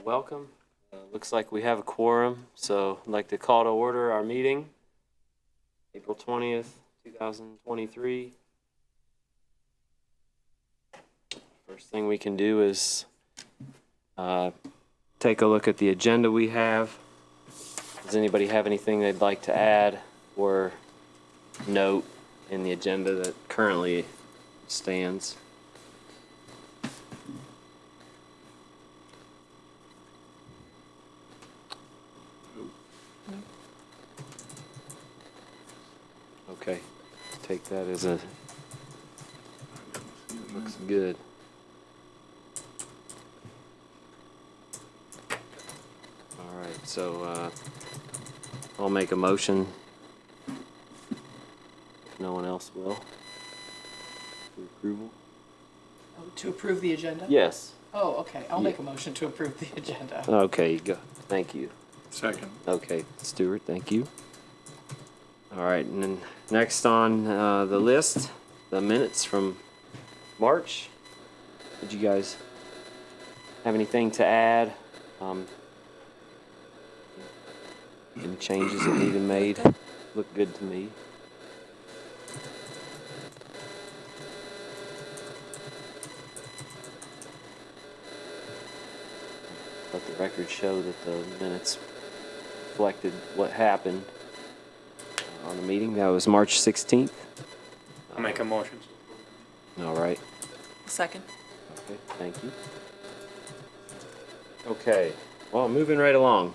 Welcome. Looks like we have a quorum, so I'd like to call to order our meeting, April 20th, 2023. First thing we can do is take a look at the agenda we have. Does anybody have anything they'd like to add or note in the agenda that currently stands? Okay, take that as a, looks good. All right, so I'll make a motion. If no one else will. For approval? Oh, to approve the agenda? Yes. Oh, okay. I'll make a motion to approve the agenda. Okay, go. Thank you. Second. Okay, Stuart, thank you. All right, and then next on the list, the minutes from March. Did you guys have anything to add? Any changes that needed made? Look good to me. Let the record show that the minutes reflected what happened on the meeting. That was March 16th. I'll make a motion. All right. Second. Okay, thank you. Okay, well, moving right along.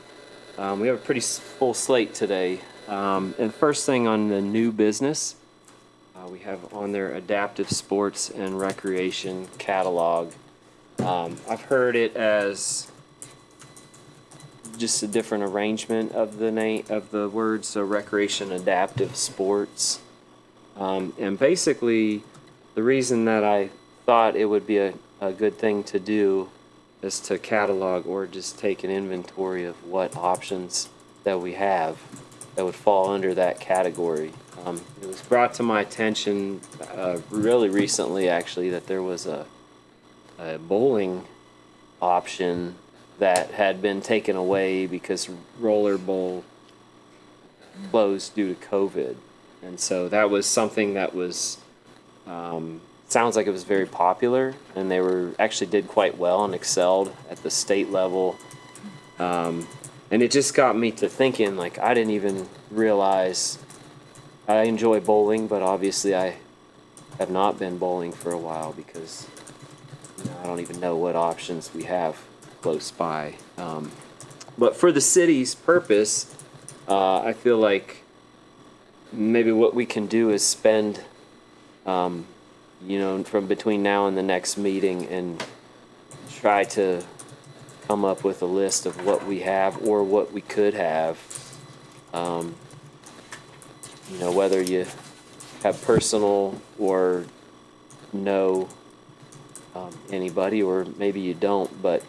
We have a pretty full slate today. And first thing on the new business, we have on there adaptive sports and recreation catalog. I've heard it as just a different arrangement of the name of the words, so recreation, adaptive sports. And basically, the reason that I thought it would be a good thing to do is to catalog or just take an inventory of what options that we have that would fall under that category. It was brought to my attention really recently, actually, that there was a bowling option that had been taken away because roller bowl closed due to COVID. And so that was something that was, sounds like it was very popular, and they were actually did quite well and excelled at the state level. And it just got me to thinking, like, I didn't even realize I enjoy bowling, but obviously I have not been bowling for a while because I don't even know what options we have close by. But for the city's purpose, I feel like maybe what we can do is spend, from between now and the next meeting and try to come up with a list of what we have or what we could have. Whether you have personal or know anybody, or maybe you don't, but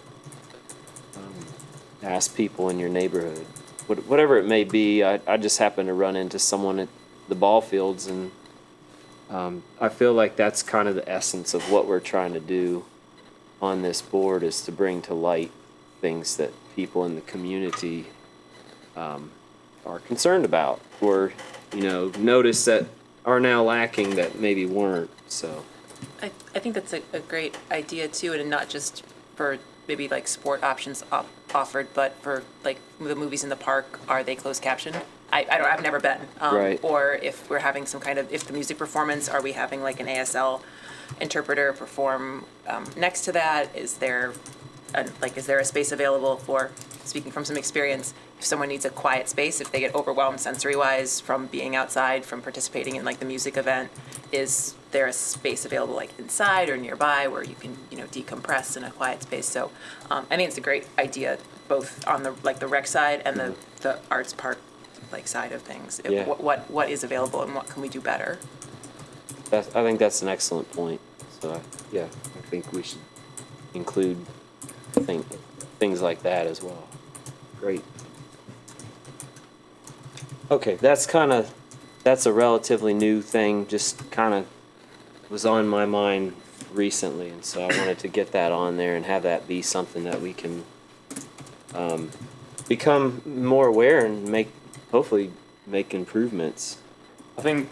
ask people in your neighborhood. Whatever it may be, I just happen to run into someone at the ball fields, and I feel like that's kind of the essence of what we're trying to do on this board, is to bring to light things that people in the community are concerned about, or notice that are now lacking that maybe weren't. So I think that's a great idea too, and not just for maybe like sport options offered, but for like the movies in the park, are they closed captioned? I've never been. Right. Or if we're having some kind of, if the music performance, are we having like an ASL interpreter perform next to that? Is there a space available for, speaking from some experience, if someone needs a quiet space, if they get overwhelmed sensory-wise from being outside, from participating in like the music event, is there a space available like inside or nearby where you can decompress in a quiet space? So I think it's a great idea, both on the rec side and the arts park side of things. Yeah. What is available and what can we do better? I think that's an excellent point. So I think we should include things like that as well. Great. Okay, that's a relatively new thing, just kind of was on my mind recently, and so I wanted to get that on there and have that be something that we can become more aware and hopefully make improvements. I think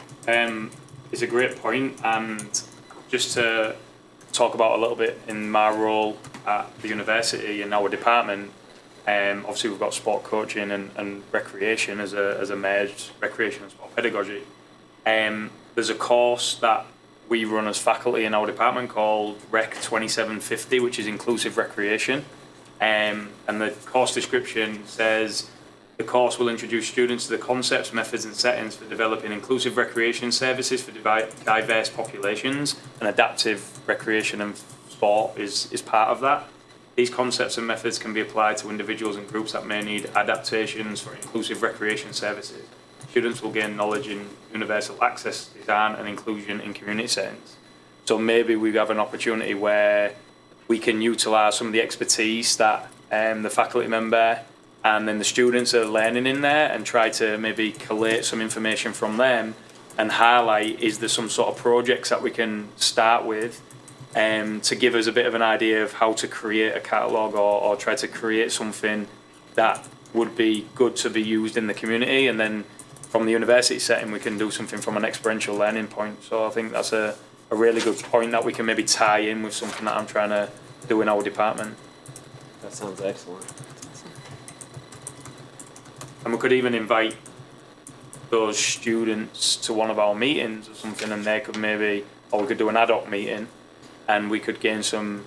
it's a great point, and just to talk about a little bit in my role at the university in our department. Obviously, we've got sport coaching and recreation as a merged recreation and sport pedagogy. There's a course that we run as faculty in our department called Rec 2750, which is inclusive recreation. And the course description says the course will introduce students to the concepts, methods, and settings for developing inclusive recreation services for diverse populations, and adaptive recreation and sport is part of that. These concepts and methods can be applied to individuals and groups that may need adaptations for inclusive recreation services. Students will gain knowledge in universal access, design, and inclusion in community settings. So maybe we have an opportunity where we can utilise some of the expertise that the faculty member and then the students are learning in there, and try to maybe collate some information from them and highlight, is there some sort of projects that we can start with to give us a bit of an idea of how to create a catalogue or try to create something that would be good to be used in the community, and then from the university setting we can do something from an experiential learning point. So I think that's a really good point that we can maybe tie in with something that I'm trying to do in our department. That sounds excellent. And we could even invite those students to one of our meetings or something, and they could maybe, or we could do an ad hoc meeting and we could gain some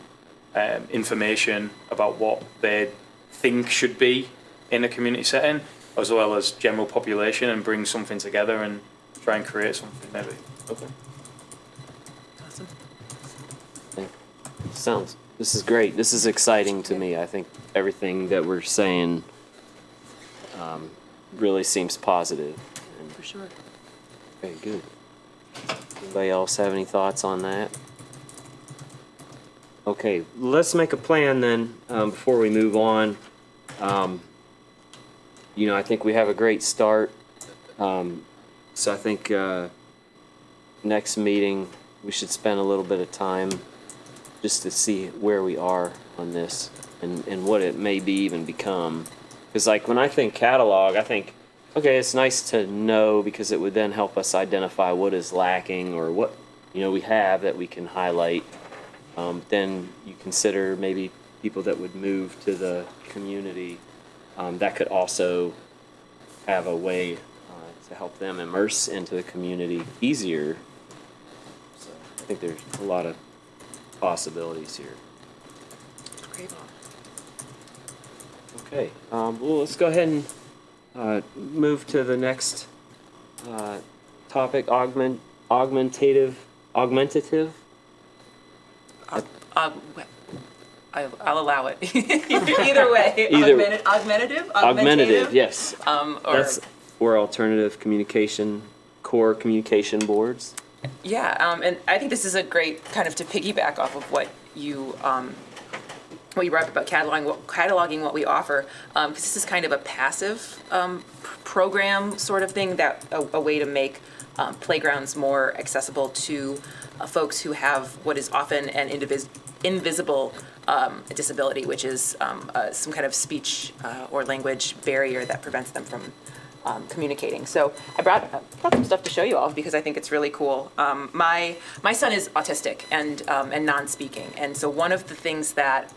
information about what they think should be in a community setting, as well as general population, and bring something together and try and create something maybe. Okay. Awesome. This is great. This is exciting to me. I think everything that we're saying really seems positive. For sure. Okay, good. Anybody else have any thoughts on that? Okay, let's make a plan then before we move on. I think we have a great start. So I think next meeting we should spend a little bit of time just to see where we are on this and what it may be even become. Because like when I think catalog, I think, okay, it's nice to know because it would then help us identify what is lacking or what we have that we can highlight. Then you consider maybe people that would move to the community that could also have a way to help them immerse into the community easier. So I think there's a lot of possibilities here. Great. Okay, well, let's go ahead and move to the next topic, augmentative. I'll allow it. Either way. Augmentative? Augmentative, yes. Or alternative communication, core communication boards. Yeah, and I think this is a great kind of to piggyback off of what you brought up about cataloging what we offer, because this is kind of a passive program sort of thing, that a way to make playgrounds more accessible to folks who have what is often an invisible disability, which is some kind of speech or language barrier that prevents them from communicating. So I brought some stuff to show you all because I think it's really cool. My son is autistic and non-speaking, and so one of the things that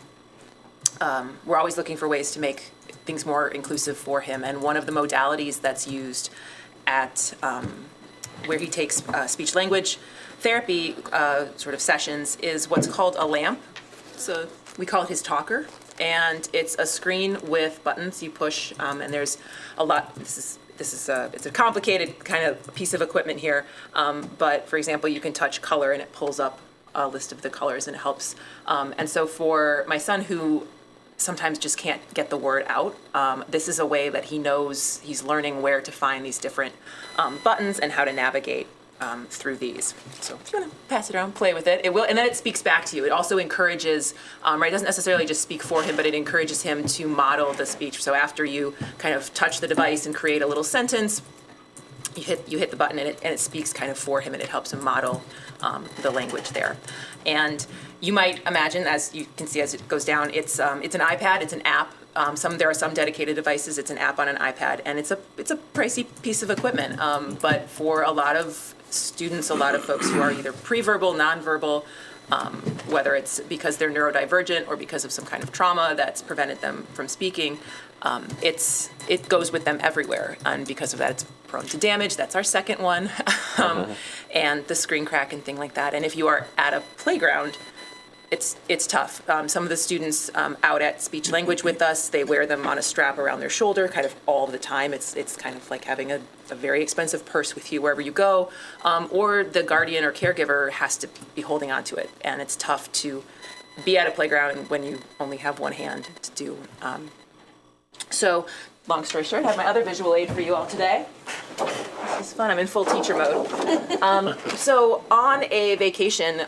we're always looking for ways to make things more inclusive for him, and one of the modalities that's used at where he takes speech language therapy sort of sessions is what's called a lamp. So we call it his talker, and it's a screen with buttons you push, and there's a lot. It's a complicated kind of piece of equipment here, but for example, you can touch color and it pulls up a list of the colors and it helps. And so for my son who sometimes just can't get the word out, this is a way that he knows he's learning where to find these different buttons and how to navigate through these. So if you want to pass it around, play with it, it will, and then it speaks back to you. It also encourages, right, it doesn't necessarily just speak for him, but it encourages him to model the speech. So after you kind of touch the device and create a little sentence, you hit the button and it speaks kind of for him, and it helps him model the language there. And you might imagine, as you can see as it goes down, it's an iPad, it's an app There are some dedicated devices. It's an app on an iPad, and it's a pricey piece of equipment. But for a lot of students, a lot of folks who are either pre-verbal, nonverbal, whether it's because they're neurodivergent or because of some kind of trauma that's prevented them from speaking, it goes with them everywhere, and because of that, it's prone to damage. That's our second one, and the screen crack and thing like that. And if you are at a playground, it's tough. Some of the students out at speech language with us, they wear them on a strap around their shoulder kind of all the time. It's kind of like having a very expensive purse with you wherever you go, or the guardian or caregiver has to be holding on to it. And it's tough to be at a playground when you only have one hand to do. So long story short, I have my other visual aid for you all today. This is fun. I'm in full teacher mode. So on a vacation,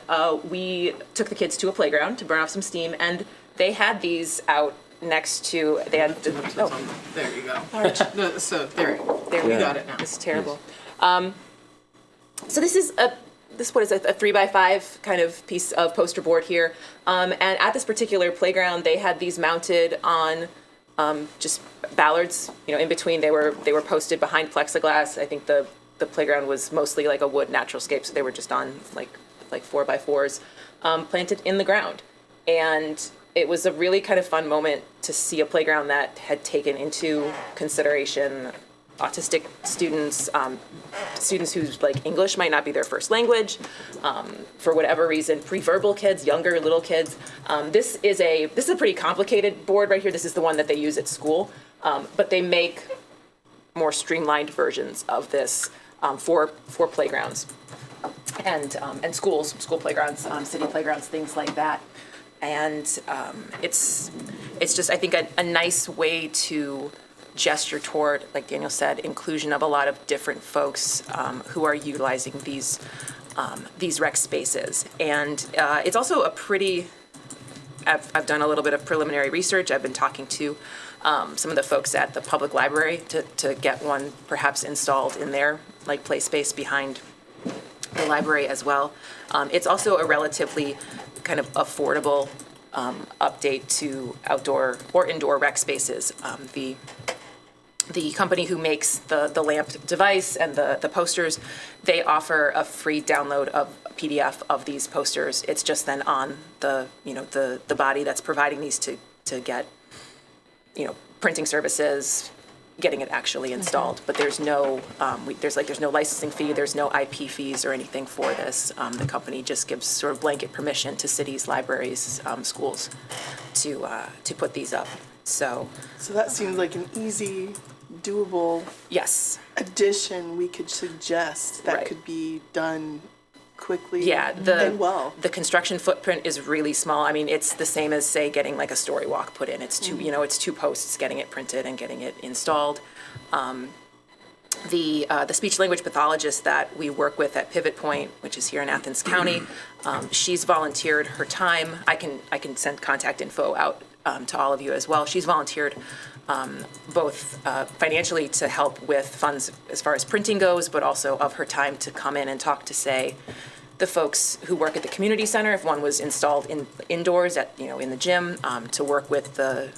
we took the kids to a playground to burn off some steam, and they had these out next to. They had. Oh, There you go. No, so there there we we got it now. It's terrible. So this is a 3x5 kind of piece of poster board here, and at this particular playground, they had these mounted on. Just ballards, in between. They were posted behind plexiglass. I think the playground was mostly like a wood natural scape, so they were just on like 4x4s, planted in the ground. And it was a really kind of fun moment to see a playground that had taken into consideration autistic students, students whose like English might not be their first language, for whatever reason, pre-verbal kids, younger little kids. This is a pretty complicated board right here. This is the one that they use at school, but they make more streamlined versions of this for playgrounds and school playgrounds, city playgrounds, things like that. And it's just, I think, a nice way to gesture toward, like Daniel said, inclusion of a lot of different folks who are utilizing these rec spaces. And it's also a pretty, I've done a little bit of preliminary research. I've been talking to some of the folks at the public library to get one perhaps installed in their like play space behind the library as well. It's also a relatively kind of affordable update to outdoor or indoor rec spaces. The company who makes the lamp device and the posters, they offer a free download of a PDF of these posters. It's just then on the body that's providing these to get, printing services, getting it actually installed. But there's no there's no licensing fee, there's no IP fees or anything for this. The company just gives sort of blanket permission to cities, libraries, schools to put these up. So that seems like an easy, doable yes. addition we could suggest that Right. could be done quickly Yeah, and well. the construction footprint is really small. I mean, it's the same as, say, getting like a story walk put in. It's it's 2 posts, getting it printed and getting it installed. The speech language pathologist that we work with at Pivot Point, which is here in Athens County, she's volunteered her time. I can send contact info out to all of you as well. She's volunteered both financially to help with funds as far as printing goes, but also of her time to come in and talk to, say, the folks who work at the community center, if one was installed indoors at in the gym, to work with the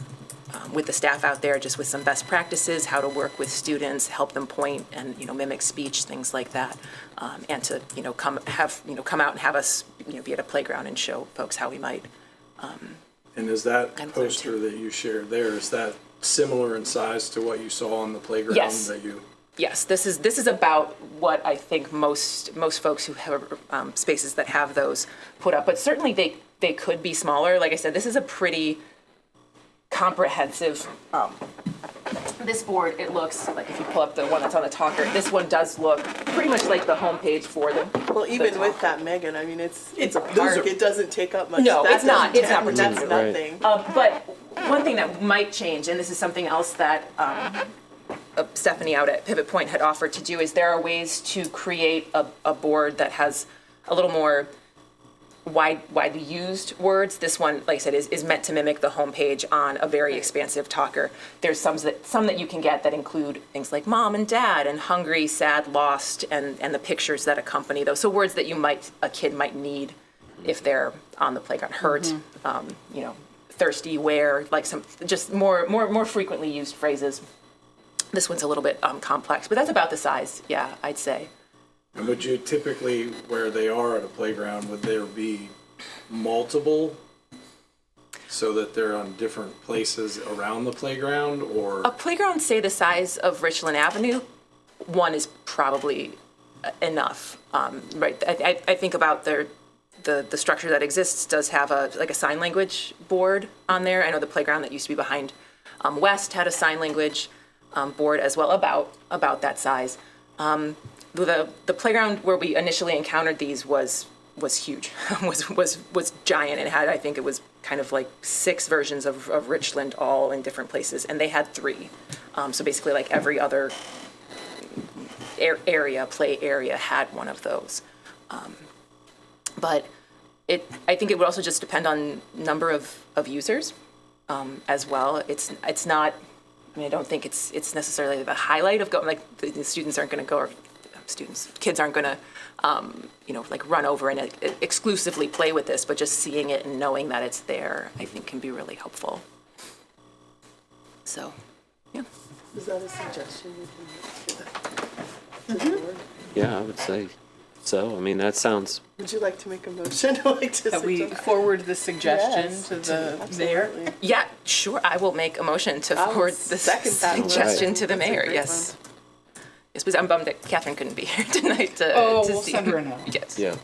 staff out there, just with some best practices, how to work with students, help them point and mimic speech, things like that, and to come out and have us be at a playground and show folks how we might. And is that I'm poster that you shared there, is that similar in size to what you saw on the playground? Yes. That you? Yes, this is about what I think most folks who have spaces that have those put up, but certainly they could be smaller. Like I said, this is a pretty comprehensive. This board, it looks like, if you pull up the one that's on the talker, this one does look pretty much like the homepage for them. Well, even with that, Megan, I mean, it's a those park. are- It doesn't take up much. No, That it's not. doesn't It's not take- protected. That's nothing. But one thing that might change, and this is something else that Stephanie out at Pivot Point had offered to do, is there are ways to create a board that has a little more widely used words. This one, like I said, is meant to mimic the homepage on a very expansive talker. There's some that you can get that include things like mom and dad and hungry, sad, lost, and the pictures that accompany those. So words that a kid might need if they're on the playground. Hurt, thirsty, where, like some, just more frequently used phrases. This one's a little bit complex, but that's about the size, yeah, I'd say. And would you typically, where they are at a playground, would there be multiple so that they're on different places around the playground, or? A playground, say the size of Richland Avenue, one is probably enough, right? I think about the structure that exists does have a sign language board on there. I know the playground that used to be behind West had a sign language board as well, about that size. The playground where we initially encountered these was huge, was giant, and had, I think it was kind of like 6 versions of Richland all in different places, and they had 3. So basically, like every other play area had one of those. But I think it would also just depend on number of users as well. It's not. I mean, I don't think it's necessarily the highlight of going. Like the students aren't going to go, or kids aren't going to, like run over and exclusively play with this. But just seeing it and knowing that it's there, I think, can be really helpful. So, yeah. Is that a suggestion you can make to the board? Yeah, I would say so. I mean, that sounds, Would you like to make a motion? Like to That we suggest- forward the suggestion Yes, to the mayor. absolutely. Yeah, sure. I will make a motion to I will forward the second that suggestion motion. to the That's a mayor. great Yes. Yes, because I'm bummed that Catherine couldn't be here tonight to Oh, to we'll see. send her a note. Yes. yeah.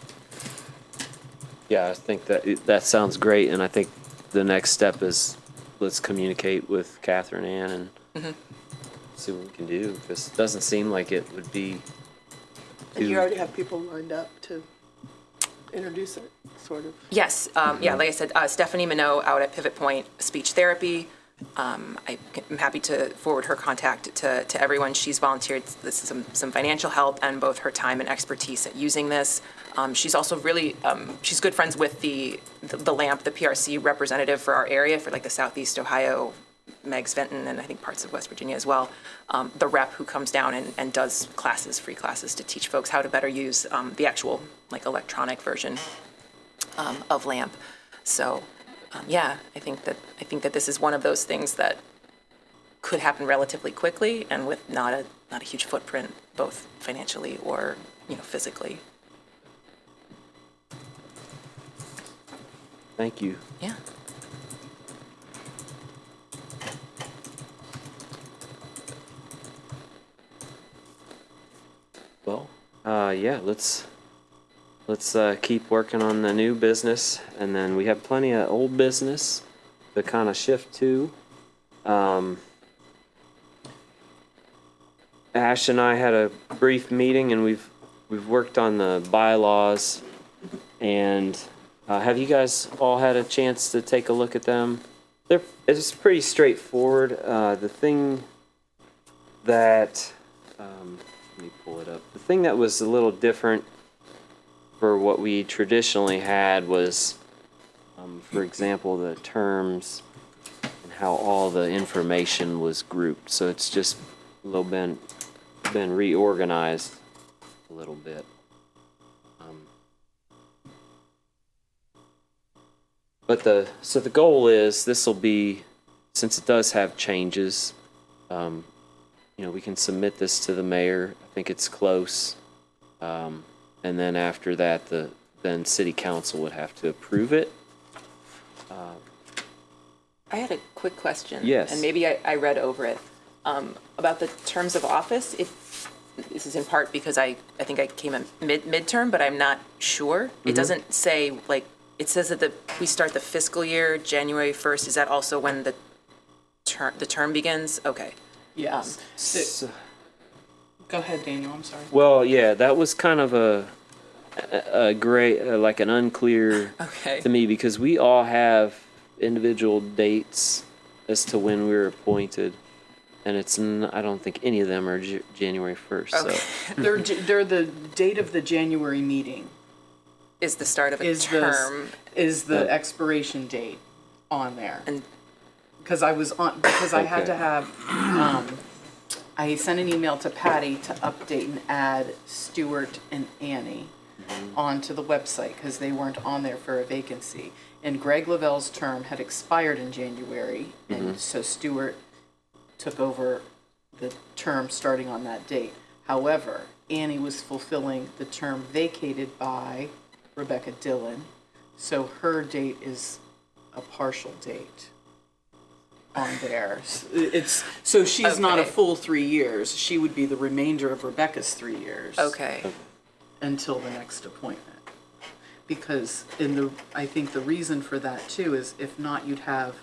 Yeah, I think that sounds great, and I think the next step is let's communicate with Catherine Ann and see what we can do, because it doesn't seem like it would be And you already have people lined up to introduce it, sort of. Yes. Yeah. Like I said, Stephanie Minot out at Pivot Point Speech Therapy. I'm happy to forward her contact to everyone. She's volunteered some financial help and both her time and expertise at using this. She's also really she's good friends with the LAMP, the PRC representative for our area, for like the Southeast Ohio, Megs Fenton, and I think parts of West Virginia as well. The rep who comes down and does classes, free classes, to teach folks how to better use the actual like electronic version of LAMP. So. Yeah, I think that this is one of those things that could happen relatively quickly and with not a huge footprint, both financially or physically. Thank you. Yeah. Well, yeah, let's keep working on the new business, and then we have plenty of old business to kind of shift to. Ash and I had a brief meeting, and we've worked on the bylaws. And have you guys all had a chance to take a look at them? It's pretty straightforward. The thing that let me pull it up. The thing that was a little different for what we traditionally had was, for example, the terms and how all the information was grouped. So it's just a little been reorganized a little bit. But the goal is, this will be, since it does have changes, we can submit this to the mayor. I think it's close. And then after that, then city council would have to approve it. I had a quick question. Yes. And maybe I read over it. About the terms of office. This is in part because I think I came in midterm, but I'm not sure. It doesn't say, like, it says that we start the fiscal year January 1st. Is that also when the term begins? Okay. Yes. So- Go ahead, Daniel, I'm sorry. Well, yeah, that was kind of a gray, like an unclear Okay. to me, because we all have individual dates as to when we were appointed, and I don't think any of them are January 1st. Okay. So They're the date of the January meeting Is the start of a is term. is the expiration date on there. And Because I had Okay. to have, I sent an email to Patty to update and add Stuart and Annie. onto the website because they weren't on there for a vacancy. And Greg Lavelle's term had expired in January, and so Stuart took over the term starting on that date. However, Annie was fulfilling the term vacated by Rebecca Dillon, so her date is a partial date on there. So she's not a Okay. full 3 years. She would be the remainder of Rebecca's 3 years Okay, until the next appointment. Because I think the reason for that too is if not, you'd have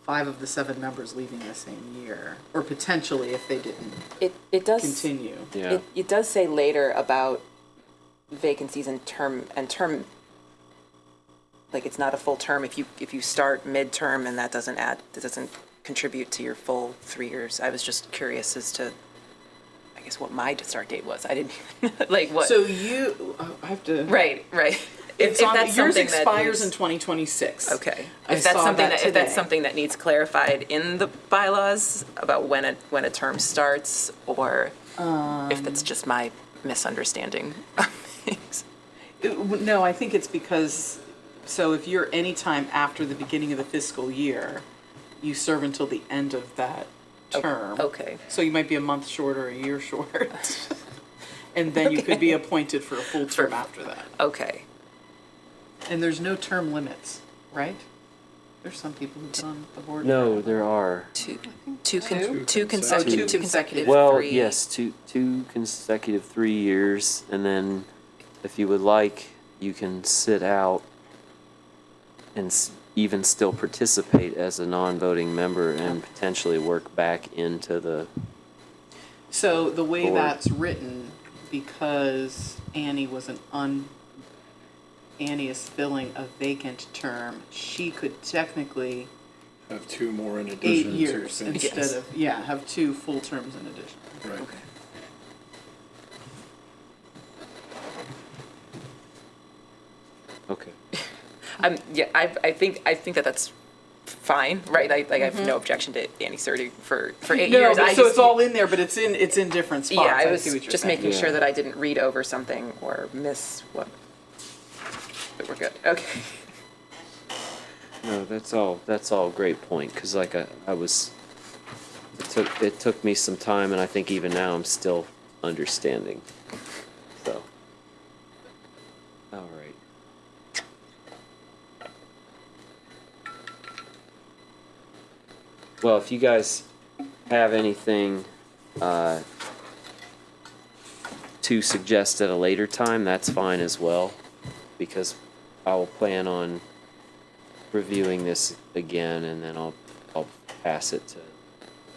5 of the 7 members leaving the same year, or potentially if they didn't it does. continue. Yeah. It does say later about vacancies and term, like it's not a full term if you start mid-term and that doesn't contribute to your full 3 years. I was just curious as to, I guess, what my start date was. I didn't even, like what. So I have to. Right. If that's yours something that expires needs- in 2026. Okay. I If that's saw something that if that's today. something that needs clarified in the bylaws about when a term starts, or if that's just my misunderstanding of things. No, I think it's because, so if you're any time after the beginning of the fiscal year, you serve until the end of that term. Okay. So you might be a month short or a year short. And then you could be appointed for a full term after that. Okay. And there's no term limits, right? There's some people who've been on the board. No, there are. Two Two consecutive Well, 3. yes, two consecutive 3 years, and then if you would like, you can sit out and even still participate as a non-voting member and potentially work back into the. So the way Board. that's written, because Annie Annie is filling a vacant term, she could technically Have 2 more in 8 addition. years to instead of, have 2 full terms in addition. Right. Okay. I think that that's fine, right? I have no objection to Annie serving for 8 No, years. but I so just- it's all in there, but it's in different spots. Yeah, I was see what you're just saying. making sure Yeah. that I didn't read over something or miss what. But we're good. Okay. No, that's all a great point, because like I was, it took me some time, and I think even now I'm still understanding. So. All right. Well, if you guys have anything to suggest at a later time, that's fine as well, because I will plan on reviewing this again, and then I'll pass it to the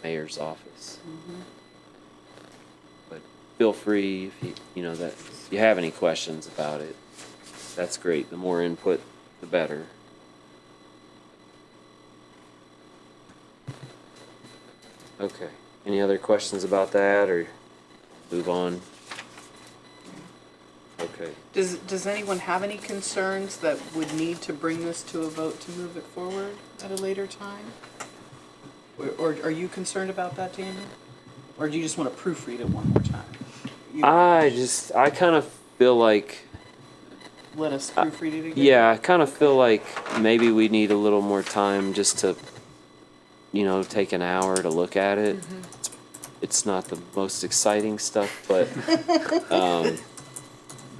mayor's office. But feel free if if you have any questions about it. That's great. The more input, the better. Okay. Any other questions about that, or move on? Okay. Does anyone have any concerns that would need to bring this to a vote to move it forward at a later time? Or are you concerned about that, Daniel? Or do you just want to proofread it one more time? I kind of feel like, Let us proofread it again? yeah, I kind of feel like maybe we need a little more time just to, take an hour to look at it. It's not the most exciting stuff, but,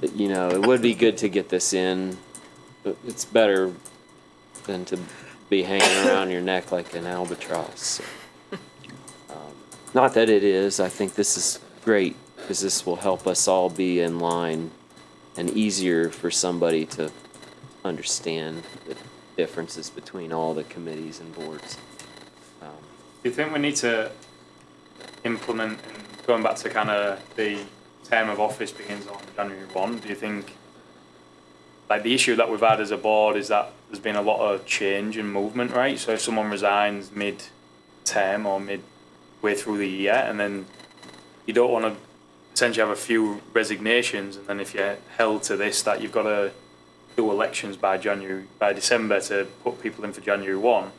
it would be good to get this in. It's better than to be hanging around your neck like an albatross. So, not that it is. I think this is great, because this will help us all be in line and easier for somebody to understand the differences between all the committees and boards. Do you think we need to implement, and going back to kind of the term of office begins on January 1, do you think, like the issue that we've had as a board is that there's been a lot of change and movement, right? So if someone resigns mid-term or midway through the year, and then you don't want to essentially have a few resignations, and then if you're held to this, that you've got to do elections by December to put people in for January 1,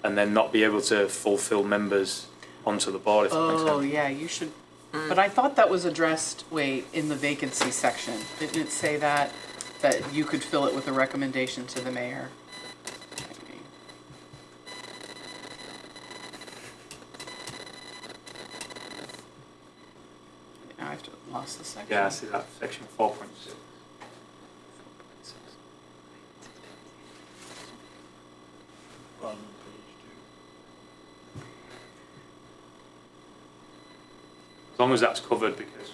and then not be able to fulfill members onto the board, if that makes sense. Oh, yeah, you should But I thought that was addressed, wait, in the vacancy section. Didn't it say that you could fill it with a recommendation to the mayor? Now I've lost the section. Yeah, I see that, section 4.6. As long as that's covered, because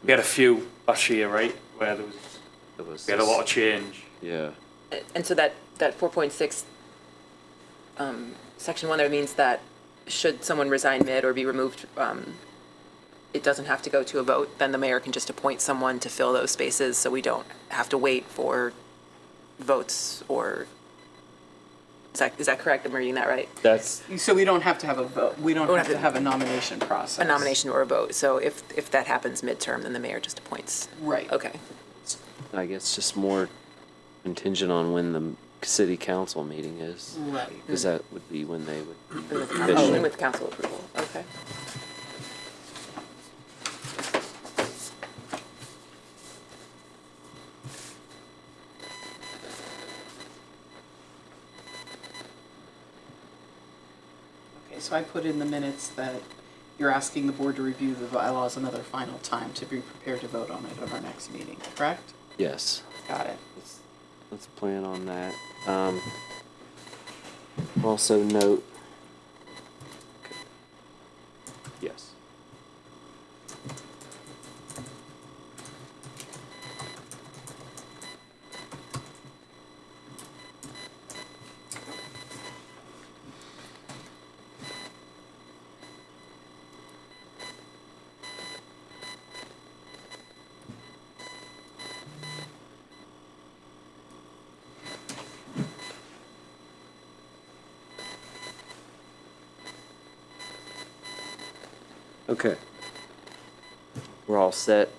we had a few last year, right, where we had a lot of change. Yeah. And so that 4.6, section 1 there means that should someone resign mid or be removed, it doesn't have to go to a vote, then the mayor can just appoint someone to fill those spaces, so we don't have to wait for votes or, is that correct? I'm reading that right? That's, So we don't have to have a vote. We don't have to have a nomination process. A nomination or a vote, so if that happens midterm, then the mayor just appoints. Right. Okay. I guess, just more contingent on when the city council meeting is. Right. Because that would be when they would. Oh, and with council approval, okay. Okay, so I put in the minutes that you're asking the board to review the bylaws another final time to be prepared to vote on it at our next meeting, correct? Yes. Got it. Let's plan on that. Also note. Yes. Okay. We're all set.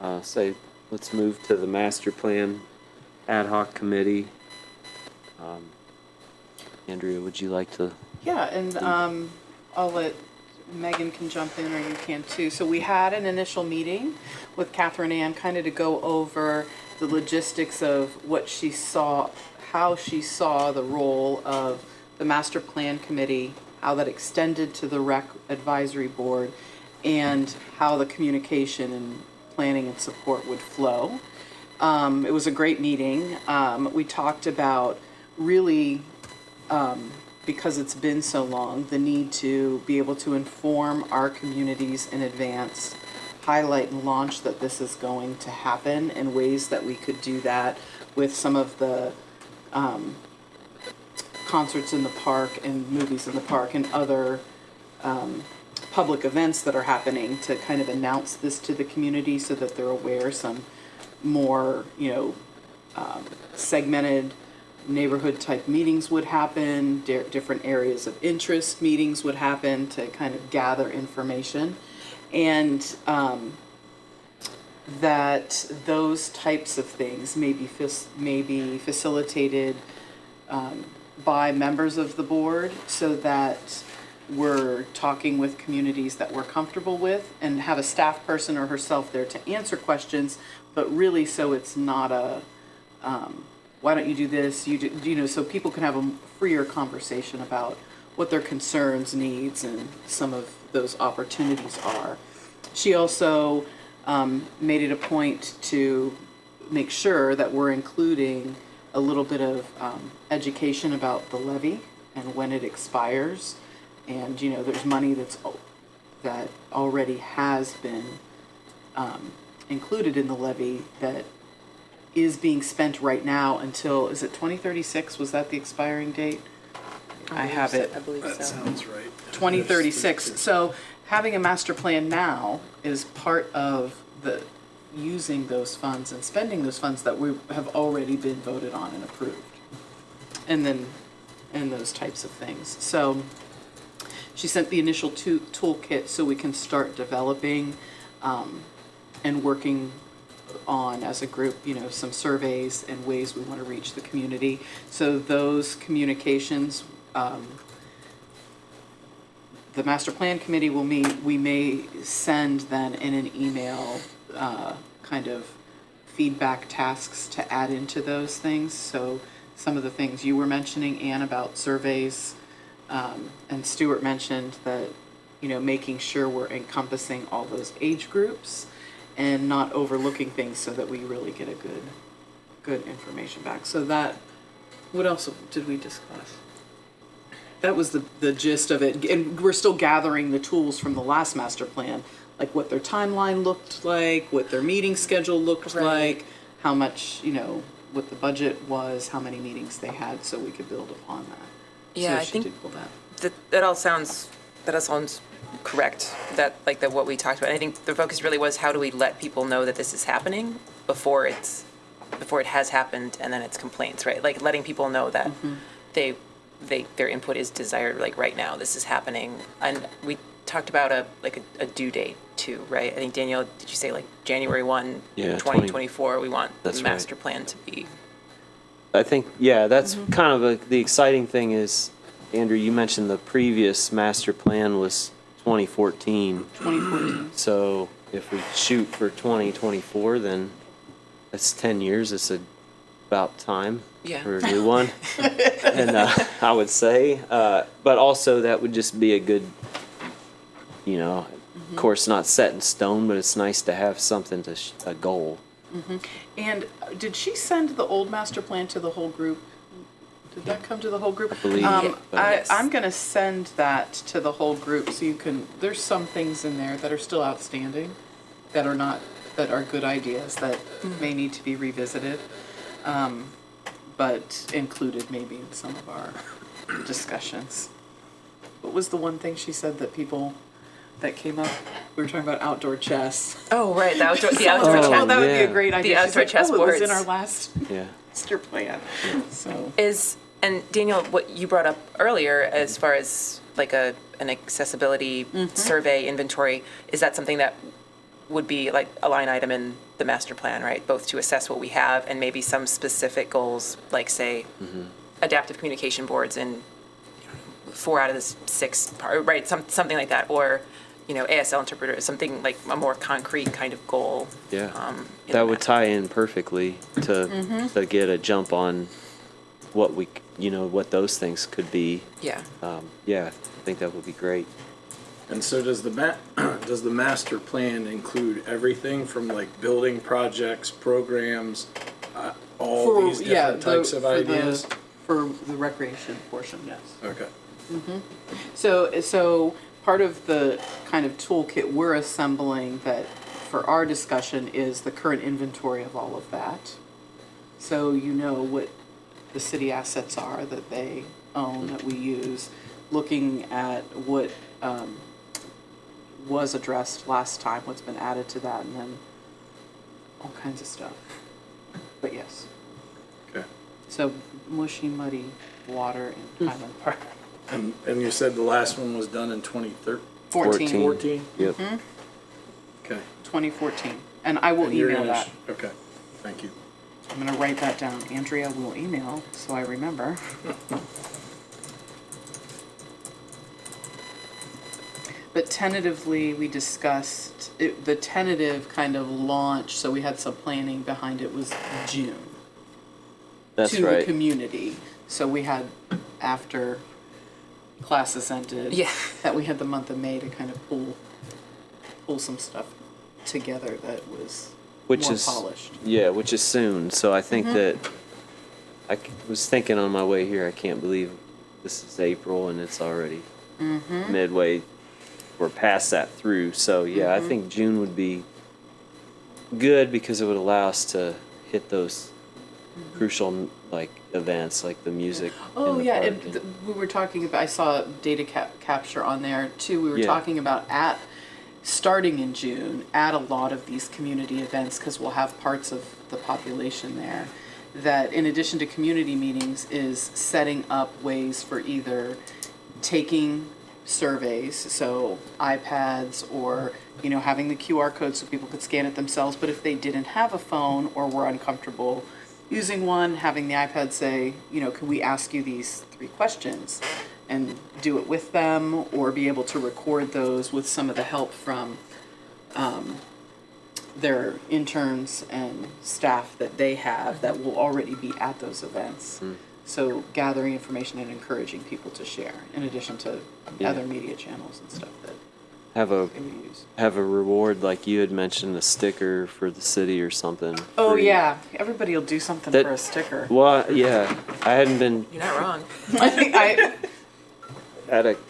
Let's move to the master plan ad hoc committee. Andrea, would you like to? Yeah, and I'll let Megan can jump in, or you can too. So we had an initial meeting with Catherine Ann, kind of to go over the logistics of what she saw, how she saw the role of the master plan committee, how that extended to the rec advisory board, and how the communication and planning and support would flow. It was a great meeting. We talked about really, because it's been so long, the need to be able to inform our communities in advance, highlight and launch that this is going to happen, and ways that we could do that with some of the concerts in the park and movies in the park and other public events that are happening, to kind of announce this to the community so that they're aware. Some more, segmented neighborhood type meetings would happen, different areas of interest meetings would happen to kind of gather information. And that those types of things may be facilitated by members of the board, so that we're talking with communities that we're comfortable with, and have a staff person or herself there to answer questions, but really so it's not a, why don't you do this, so people can have a freer conversation about what their concerns, needs, and some of those opportunities are. She also made it a point to make sure that we're including a little bit of education about the levy and when it expires. And, there's money that already has been included in the levy that is being spent right now until, is it 2036? Was that the expiring date? I have it. I believe That so. sounds right. 2036. So having a master plan now is part of the using those funds and spending those funds that we have already been voted on and approved. And those types of things. So she sent the initial toolkit so we can start developing and working on, as a group, some surveys and ways we want to reach the community. So those communications the master plan committee will meet, we may send then in an email, kind of feedback tasks to add into those things. So some of the things you were mentioning, Anne, about surveys, and Stuart mentioned that, making sure we're encompassing all those age groups and not overlooking things so that we really get a good information back. So that, what else did we discuss? That was the gist of it. And we're still gathering the tools from the last master plan, like what their timeline looked like, what their meeting schedule looked Right. like, how much, what the budget was, how many meetings they had, so we could build upon that. Yeah, So I she think did pull that. that all sounds correct. That what we talked about. And I think the focus really was how do we let people know that this is happening before it has happened, and then it's complaints, right? Like letting people know that their input is desired, like right now this is happening. And we talked about a due date too, right? I think Danielle, did you say like January 1, Yeah, 2024? We want That's the right. master plan to be. I think, yeah, that's kind of the exciting thing is, Andrew, you mentioned the previous master plan was 2014. 2014. So if we shoot for 2024, then that's 10 years. It's about time Yeah. for a new one. And I would say, but also that would just be a good, of course, not set in stone, but it's nice to have something a goal. And did she send the old master plan to the whole group? Did that come to the whole group? I believe, yes. I'm gonna send that to the whole group so you can, there's some things in there that are still outstanding, that are good ideas that may need to be revisited, but included maybe in some of our discussions. What was the one thing she said that came up? We were talking about outdoor chess. Oh, right, the outdoor Oh, chess. that would be yeah. a great idea. The She's outdoor like, chess it was in boards. our last Yeah. master plan. So. And Daniel, what you brought up earlier as far as like an accessibility survey inventory, is that something that would be like a line item in the master plan, right? Both to assess what we have and maybe some specific goals, like say adaptive communication boards in 4 out of the 6, right? Something like that, or ASL interpreter, something like a more concrete kind of goal. Yeah. In That the would master tie in perfectly to get a jump on what what those things could be. Yeah. Yeah, I think that would be great. And so does the master plan include everything from like building projects, programs, all these different types of ideas? For the recreation portion, yes. Okay. So part of the kind of toolkit we're assembling that for our discussion is the current inventory of all of that. So what the city assets are that they own, that we use, looking at what was addressed last time, what's been added to that, and then all kinds of stuff. But yes, Okay. so mushy, muddy water in Highland Park. And you said the last one was done in 2013? 14. 14? Yep. Okay. 2014. And I will And you're email gonna that. Okay, thank you. I'm going to write that down. Andrea will email so I remember. But tentatively, we discussed, the tentative kind of launch, so we had some planning behind it, was June. That's to right. the community. So we had, after classes ended, Yeah. that we had the month of May to kind of pull some stuff together that was Which more is polished. Yeah, which is soon. So I think that was thinking on my way here. I can't believe this is April and it's already midway. We're past that through. So yeah, I think June would be good because it would allow us to hit those crucial events like the music. Oh, in the yeah, park and we were talking about, I saw data capture on there too. We were Yeah. talking about starting in June, at a lot of these community events, because we'll have parts of the population there, that in addition to community meetings is setting up ways for either taking surveys, so iPads, or having the QR code so people could scan it themselves, but if they didn't have a phone or were uncomfortable using one, having the iPad say, can we ask you these 3 questions? and do it with them, or be able to record those with some of the help from their interns and staff that they have that will already be at those events. So gathering information and encouraging people to share, in addition to Yeah. other media channels and stuff that Have a they would use. reward, like you had mentioned, a sticker for the city or something. Oh, free. yeah, everybody will do something That- for a sticker. Well, yeah, I hadn't been You're not wrong.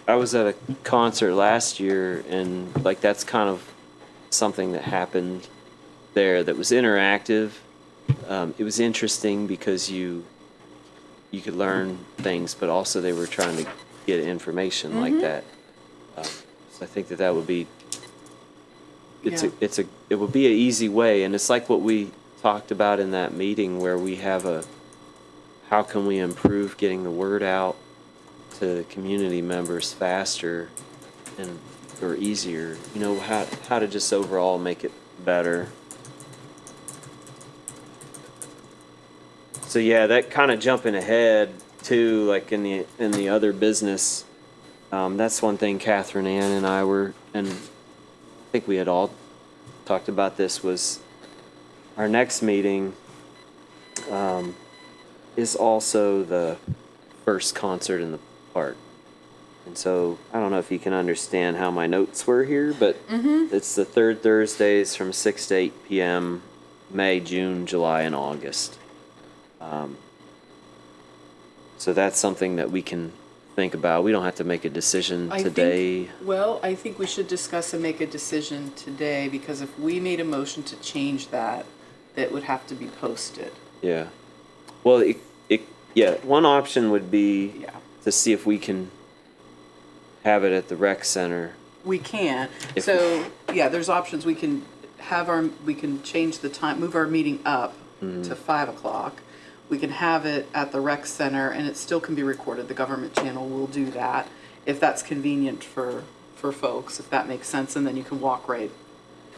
I was at a concert last year, and like that's kind of something that happened there that was interactive. It was interesting because you could learn things, but also they were trying to get information like that. So I think that would be Yeah. it would be an easy way, and it's like what we talked about in that meeting where we have how can we improve getting the word out to the community members faster or easier, how to just overall make it better. So yeah, that kind of jumping ahead too, like in the other business, that's one thing Catherine Ann and I were, and I think we had all talked about this, was our next meeting is also the first concert in the park. And so I don't know if you can understand how my notes were here, but it's the third Thursdays from 6 to 8 p.m., May, June, July, and August. So that's something that we can think about. We don't have to make a decision today. I think we should discuss and make a decision today, because if we made a motion to change that, that would have to be posted. Yeah. Well, one option would be Yeah. to see if we can have it at the rec center. We can. If- So, yeah, there's options. We can we can change the time, move our meeting up to 5 o'clock. We can have it at the rec center, and it still can be recorded. The government channel will do that if that's convenient for folks, if that makes sense. And then you can walk right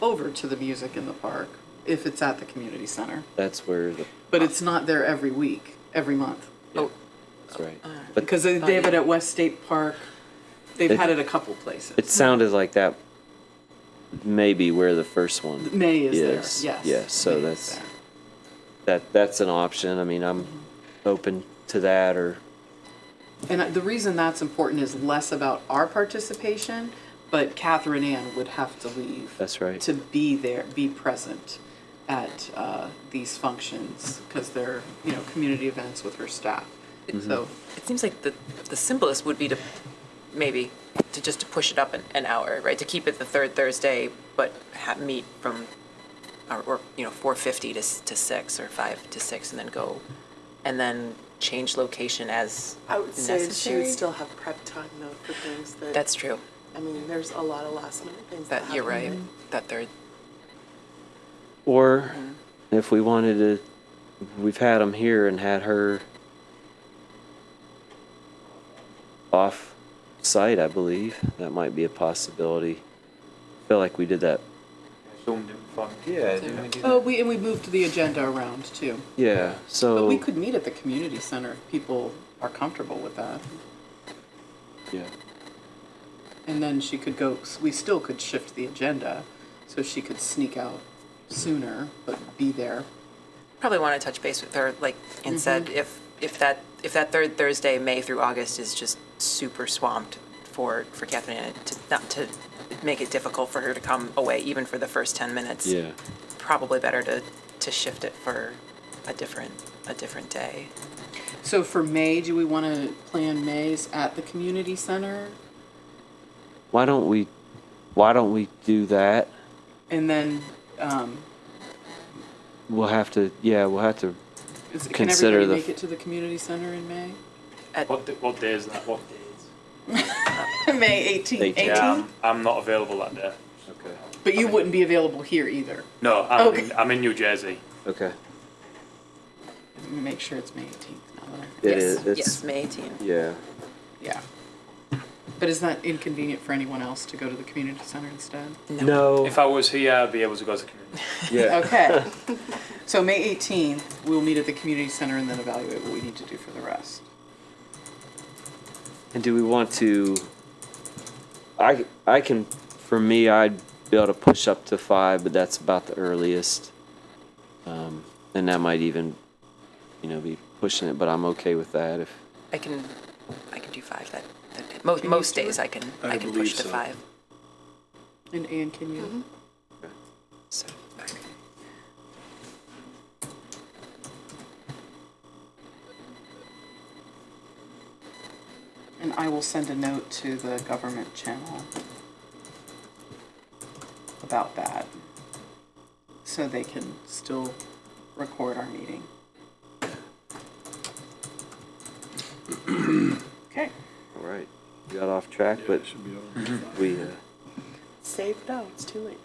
over to the music in the park if it's at the community center. That's where But it's not there every week, every month. Oh, that's right. But Because they have it at West State Park. They've had it a couple places. it sounded like that may be where the first one May is there, is. yes. Yes, so May is that's there. that's an option. I mean, I'm open to that, or And the reason that's important is less about our participation, but Catherine Ann would have to leave. That's right. To be there, be present at these functions, because they're, community events with her staff. So, It seems like the simplest would be to maybe to just to push it up an hour, right? To keep it the third Thursday, but meet from or 4:50 to 6 or 5 to 6, and then go, and then change location as I would say she necessary. would still have prep time though for things that. That's true. I mean, there's a lot of last minute things That you're happen. right. That third. or if we wanted to, we've had them here and had her off site, I believe. That might be a possibility. I feel like we did that. Zoomed in front. Yeah, didn't we do that? oh, we moved the agenda around too. Yeah, so. But we could meet at the community center if people are comfortable with that. Yeah. And then she could go, we still could shift the agenda, so she could sneak out sooner, but be there. Probably want to touch base with her, like, and said if that third Thursday, May through August, is just super swamped for Catherine Ann, not to make it difficult for her to come away even for the first 10 minutes. Yeah. Probably better to shift it for a different day. So for May, do we want to plan May's at the community center? Why don't we do that? And then, We'll have to can Consider everybody the- make it to the community center in May? What day is that? What days? May 18th. 18th. Yeah, I'm not available that day. Okay. But you wouldn't be available here either. No, Okay. I'm in New Jersey. Okay. Make sure it's May 18th. Now that I- It yes, is, it's- yes, May 18th. Yeah. Yeah. But is that inconvenient for anyone else to go to the community center instead? No. If I was here, I'd be able to go to the community. Yeah. Okay. So May 18th, we'll meet at the community center and then evaluate what we need to do for the rest. And do we want to? I can, for me, I'd be able to push up to 5, but that's about the earliest. And that might even, be pushing it, but I'm okay with that if. I can do 5. That Can you most do days it? I can I push believe to so. 5. And Anne, can you? So, And I will send a note to the government channel about that, so they can still record our meeting. Okay. All right, we got off track, but we. Save, no, it's too late.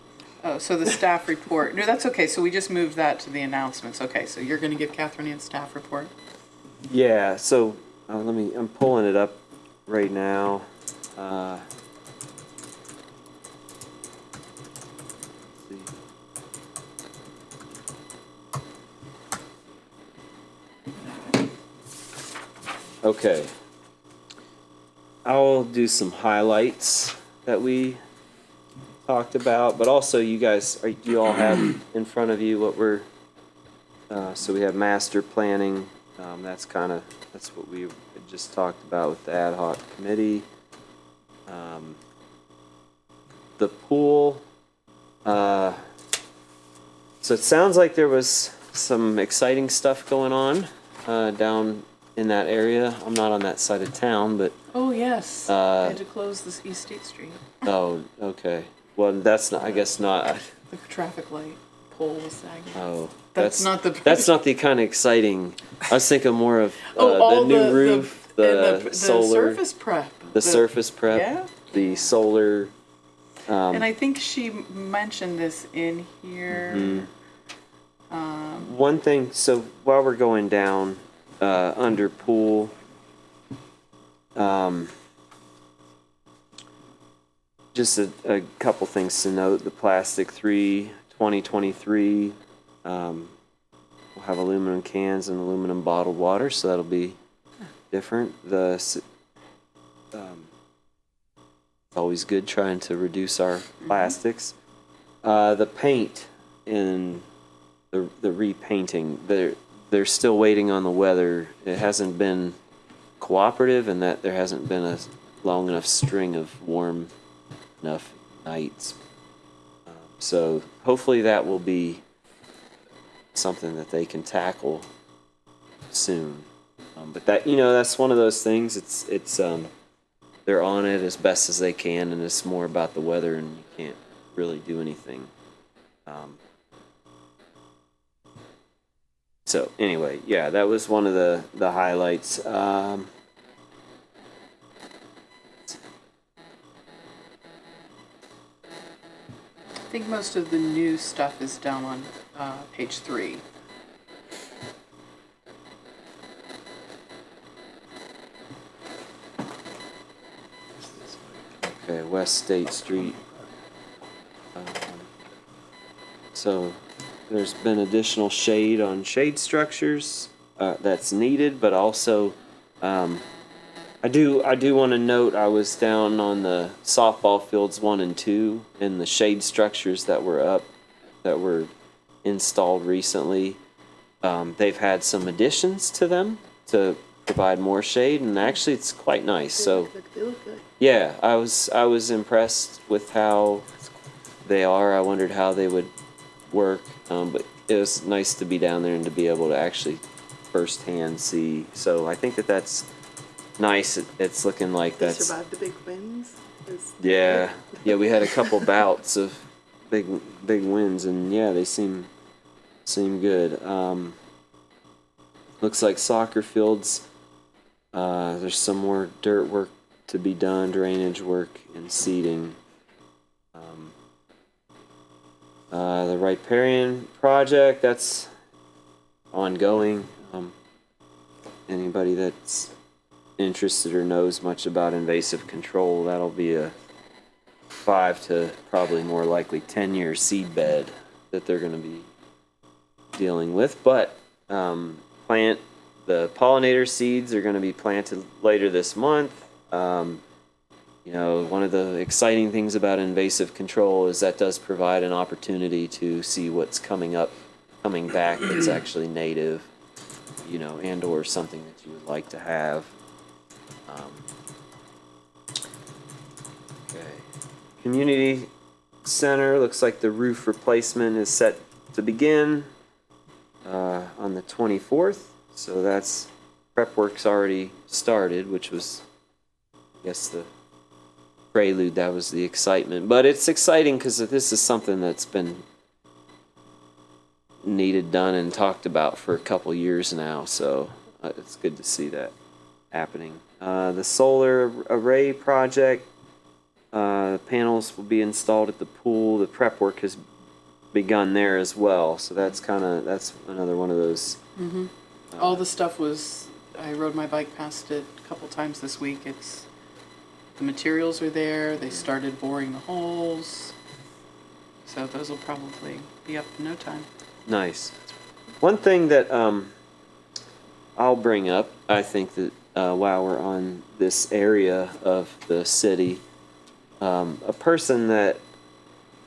Oh, so the staff report, no, that's okay, so we just moved that to the announcements. Okay, so you're gonna give Catherine Ann's staff report? Yeah, so I'm pulling it up right now. Let's see. Okay. I'll do some highlights that we talked about, but also you guys, you all have in front of you what we're, so we have master planning. That's what we had just talked about with the ad hoc committee. The pool, so it sounds like there was some exciting stuff going on down in that area. I'm not on that side of town, but Oh, yes, I had to close this East State Street. oh, okay. Well, that's not. I guess not. The traffic light pole was sagging. Oh, That's not the- That's not the kind of exciting. I was thinking more of all the new roof, the and solar, surface prep. the surface prep, Yeah. the solar. And I think she mentioned this in here. One thing. So while we're going down under pool. Just a couple things to note. The plastic 2023 will have aluminum cans and aluminum bottled water, so that'll be different. It's always good trying to reduce our plastics. The paint in the repainting, they're still waiting on the weather. It hasn't been cooperative, and that there hasn't been a long enough string of warm enough nights. So hopefully that will be something that they can tackle soon. But that's one of those things. It's they're on it as best as they can, and it's more about the weather, and you can't really do anything. So anyway, yeah, that was one of the highlights. I think most of the new stuff is down on page 3. Okay, West State Street. So there's been additional shade on shade structures that's needed, but also I do want to note I was down on the softball fields 1 and 2 and the shade structures that were installed recently. They've had some additions to them to provide more shade, and actually it's quite nice. So They look good. yeah, I was impressed with how they are. I wondered how they would work, but it was nice to be down there and to be able to actually firsthand see. So I think that's nice. It's looking like They that's survived the big winds. yeah. We had a couple bouts of big wins, and yeah, they seem good. Looks like soccer fields. There's some more dirt work to be done, drainage work and seeding. The riparian project, that's ongoing. Anybody that's interested or knows much about invasive control, that'll be a 5 to probably more likely 10-year seed bed that they're going to be dealing with. But the pollinator seeds are going to be planted later this month. You know, one of the exciting things about invasive control is that does provide an opportunity to see what's coming back that's actually native, you know, and or something that you would like to have. Okay. Community center, looks like the roof replacement is set to begin on the 24th. So that's prep work's already started, which was, I guess, the prelude. That was the excitement. But it's exciting because this is something that's been needed, done, and talked about for a couple years now. So it's good to see that happening. The solar array project, panels will be installed at the pool. The prep work has begun there as well. So that's another one of those. Mm-hmm. All the stuff was, I rode my bike past it a couple times this week. The materials are there. They started boring the holes. So those will probably be up in no time. Nice. One thing that I'll bring up, I think that while we're on this area of the city, a person that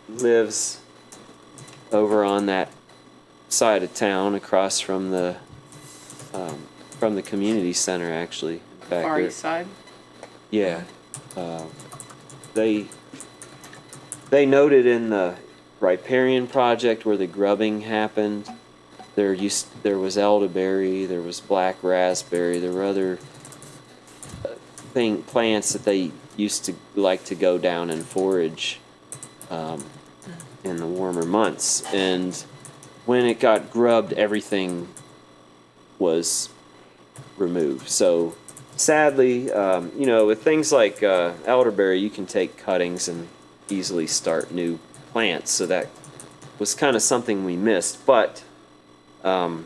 lives over on that side of town across from the community center, actually. In fact, Far East Side? yeah. They noted in the riparian project where the grubbing happened, there was elderberry, there was black raspberry, there were other plants that they used to like to go down and forage in the warmer months. And when it got grubbed, everything was removed. So sadly, you know, with things like elderberry, you can take cuttings and easily start new plants. So that was kind of something we missed. But, you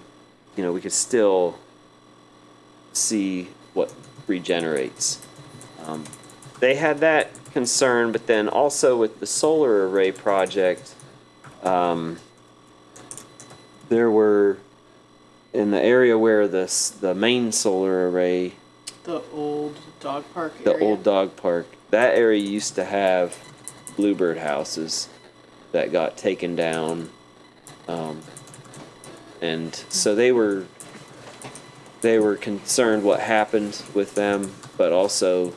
know, we could still see what regenerates. They had that concern, but then also with the solar array project, there were, in the area where the main solar array, The old dog park the area? old dog park, that area used to have bluebird houses that got taken down, and so they were concerned what happened with them, but also,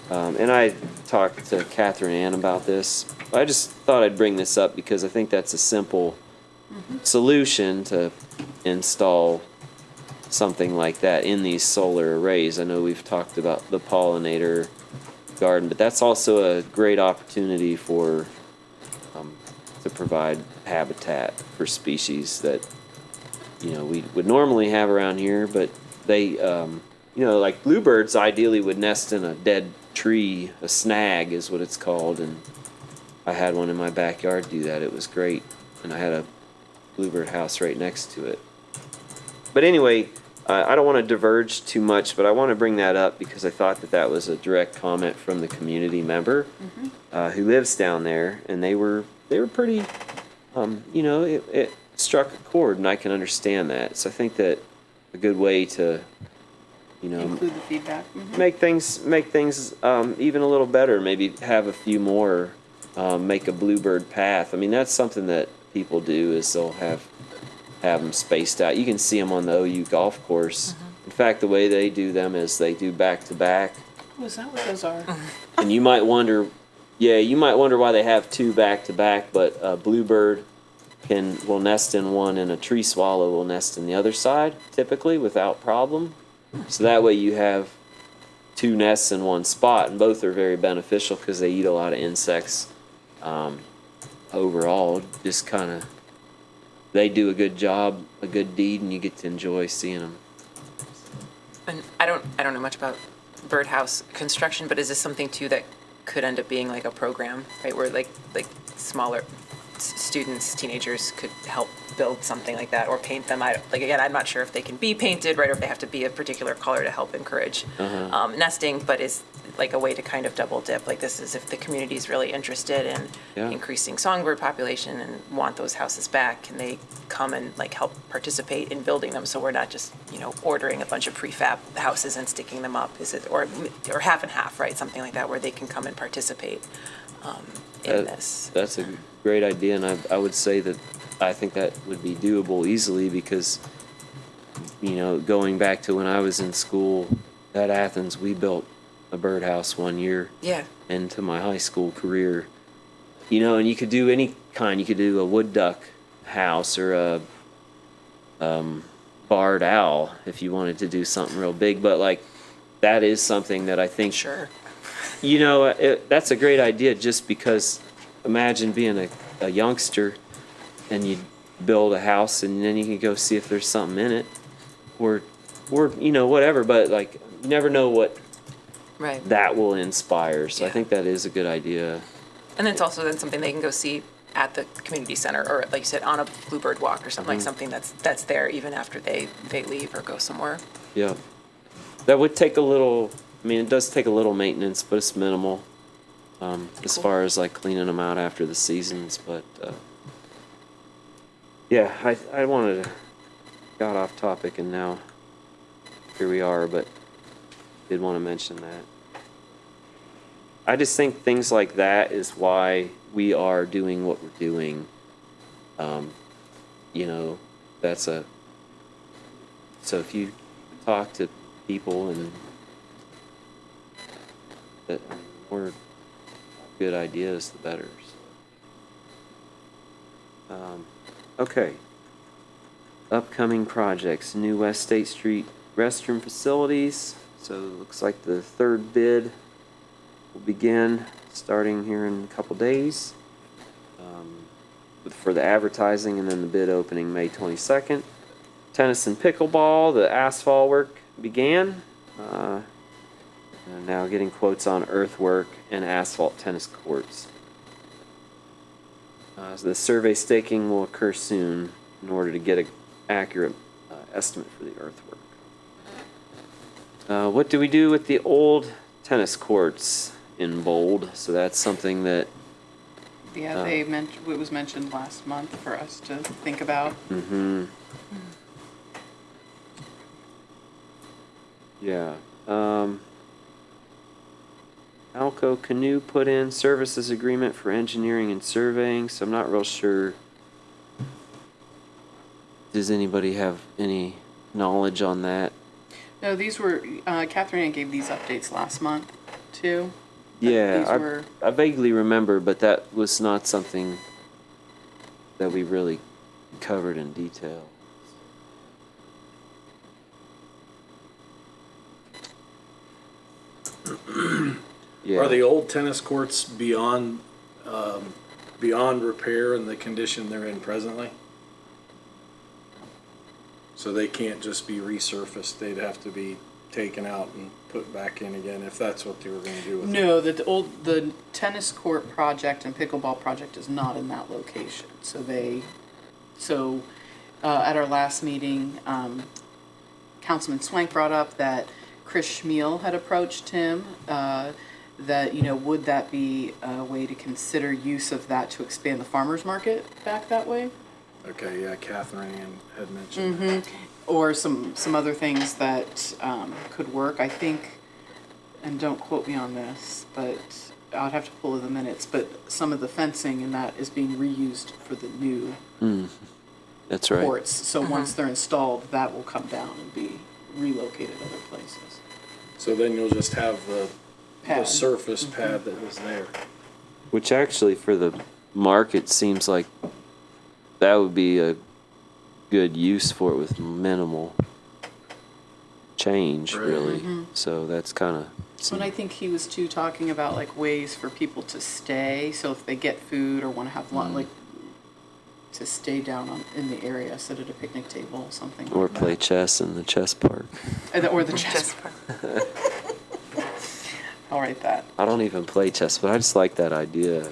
and I talked to Catherine Ann about this. I just thought I'd bring this up because I think that's a simple solution to install something like that in these solar arrays. I know we've talked about the pollinator garden, but that's also a great opportunity for to provide habitat for species that, you know, we would normally have around here, but they, you know, like bluebirds ideally would nest in a dead tree. A snag is what it's called, and I had one in my backyard do that. It was great, and I had a bluebird house right next to it. But anyway, I don't want to diverge too much, but I want to bring that up because I thought that was a direct comment from the community member who lives down there, and they were pretty, you know, it struck a chord, and I can understand that. So I think that a good way to, you know, Include the feedback. Mhm. make things even a little better. Maybe have a few more, make a bluebird path. I mean, that's something that people do, is they'll have them spaced out. You can see them on the OU golf course. In fact, the way they do them is they do back to back. Oh, is that what those are? And you might wonder why they have two back to back, but a bluebird will nest in one, and a tree swallow will nest in the other side, typically without problem. So that way you have two nests in one spot, and both are very beneficial because they eat a lot of insects. Overall, just kind of, they do a good job, a good deed, and you get to enjoy seeing them. And I don't know much about birdhouse construction, but is this something too that could end up being like a program, right? Where like smaller students, teenagers could help build something like that or paint them. Again, I'm not sure if they can be painted, right, or if they have to be a particular color to help encourage nesting. But is like a way to kind of double dip. Like this is if the community's really interested in Yeah. increasing songbird population and want those houses back, can they come and like help participate in building them? So we're not just, ordering a bunch of prefab houses and sticking them up. Is it, or half and half, right? Something like that, where they can come and participate in this. That's a great idea, and I would say that I think that would be doable easily because, going back to when I was in school at Athens, we built a birdhouse one year Yeah. into my high school career. And you could do any kind. You could do a wood duck house or a barred owl if you wanted to do something real big. But like, that is something that I think Sure. that's a great idea just because imagine being a youngster and you build a house and then you can go see if there's something in it or whatever, but like you never know what Right. that will inspire. So I Yeah. think that is a good idea. And it's also then something they can go see at the community center, or like you said, on a bluebird walk or something, like something that's there even after they leave or go somewhere. Yeah. That would take it does take a little maintenance, but it's minimal as Cool. far as like cleaning them out after the seasons. But yeah, I wanted to got off topic and now here we are, but did want to mention that. I just think things like that is why we are doing what we're doing. So if you talk to people and the more good ideas, the better. Okay. Upcoming projects, new West State Street restroom facilities. So it looks like the third bid will begin starting here in a couple days for the advertising, and then the bid opening May 22nd. Tennis and pickleball, the asphalt work began. And now getting quotes on earthwork and asphalt tennis courts. So the survey staking will occur soon in order to get an accurate estimate for the earthwork. What do we do with the old tennis courts in bold? So that's something that Yeah, it was mentioned last month for us to think about. Yeah. Alco Canoe put in services agreement for engineering and surveying, so I'm not real sure. Does anybody have any knowledge on that? No, these were, Catherine Ann gave these updates last month, too. These Yeah, were- I vaguely remember, but that was not something that we really covered in detail. Yeah. Are the old tennis courts beyond repair in the condition they're in presently? So they can't just be resurfaced, they'd have to be taken out and put back in again if that's what they were gonna do with them. No, the tennis court project and pickleball project is not in that location. So at our last meeting, Councilman Swank brought up that Chris Schmiel had approached him, that, would that be a way to consider use of that to expand the farmer's market back that way? Okay, yeah, Catherine Ann had mentioned that. Or some other things that could work, I think, and don't quote me on this, but I'd have to pull the minutes, but some of the fencing and that is being reused for the new That's right. courts. So once they're installed, that will come down and be relocated other places. So then you'll just have the Pad. surface pad that was there. Which actually for the market seems like that would be a good use for it with minimal change, Right. really. So that's kind of. So and I think he was too talking about like ways for people to stay. So if they get food or want to have lunch, like to stay down in the area, sit at a picnic table, something. Or like play that. chess in the chess park. Or the chess. I'll write that. I don't even play chess, but I just like that idea.